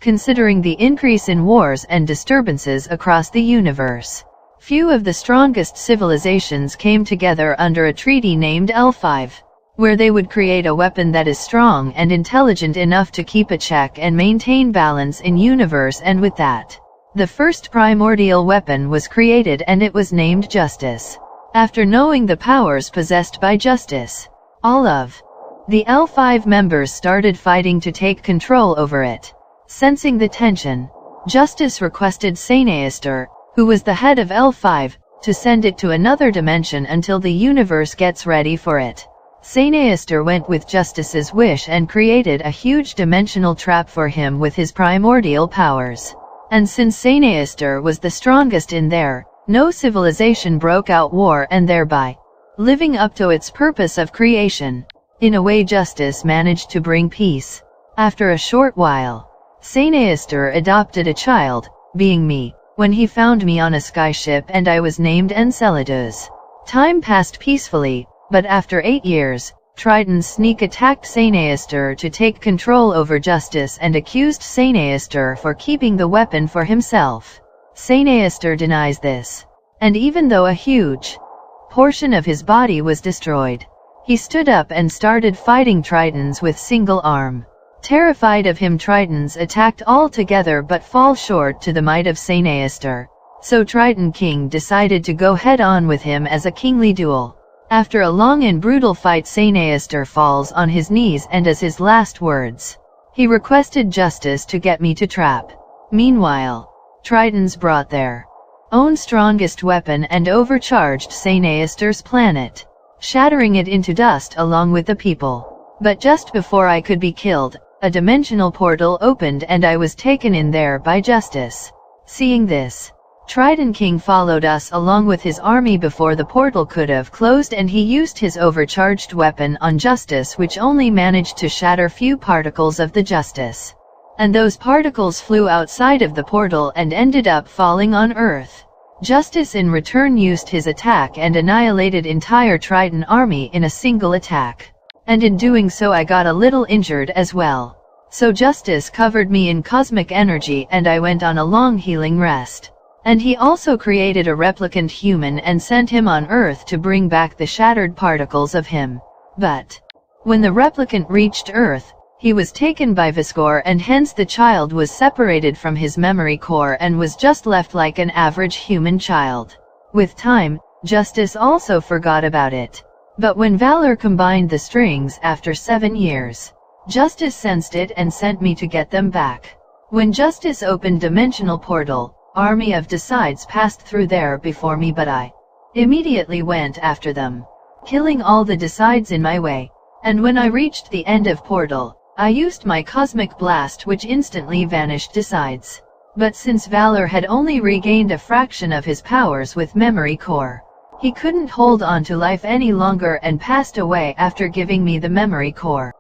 considering the increase in wars and disturbances across the universe. Few of the strongest civilizations came together under a treaty named L5, where they would create a weapon that is strong and intelligent enough to keep a check and maintain balance in universe, and with that, the first primordial weapon was created, and it was named Justice. After knowing the powers possessed by Justice, all of the L5 members started fighting to take control over it. Sensing the tension, Justice requested Senester, who was the head of L5, to send it to another dimension until the universe gets ready for it. Senester went with Justice's wish and created a huge dimensional trap for him with his primordial powers. And since Senester was the strongest in there, no civilization broke out war, and thereby living up to its purpose of creation. In a way, Justice managed to bring peace. After a short while, Senester adopted a child, being me, when he found me on a skyship, and I was named Enceladus. Time passed peacefully, but after 8 years, Triton's sneak attacked Senester to take control over Justice and accused Senester for keeping the weapon for himself. Senester denies this, and even though a huge portion of his body was destroyed, he stood up and started fighting Tritons with single arm. Terrified of him, Tritons attacked all together but fall short to the might of Senester. So Triton King decided to go head-on with him as a kingly duel. After a long and brutal fight, Senester falls on his knees, and as his last words, he requested Justice to get me to trap. Meanwhile, Tritons brought their own strongest weapon and overcharged Senester's planet, shattering it into dust along with the people. But just before I could be killed, a dimensional portal opened and I was taken in there by Justice. Seeing this, Triton King followed us along with his army before the portal could have closed, and he used his overcharged weapon on Justice, which only managed to shatter few particles of the Justice. And those particles flew outside of the portal and ended up falling on Earth. Justice in return used his attack and annihilated entire Triton army in a single attack. And in doing so I got a little injured as well. So Justice covered me in cosmic energy and I went on a long healing rest. And he also created a replicant human and sent him on Earth to bring back the shattered particles of him. But when the replicant reached Earth, he was taken by Viscor, and hence the child was separated from his memory core and was just left like an average human child. With time, Justice also forgot about it. But when Valor combined the strings after 7 years, Justice sensed it and sent me to get them back. When Justice opened dimensional portal, army of Decides passed through there before me, but I immediately went after them, killing all the Decides in my way. And when I reached the end of portal, I used my cosmic blast, which instantly vanished Decides. But since Valor had only regained a fraction of his powers with memory core, he couldn't hold on to life any longer and passed away after giving me the memory core.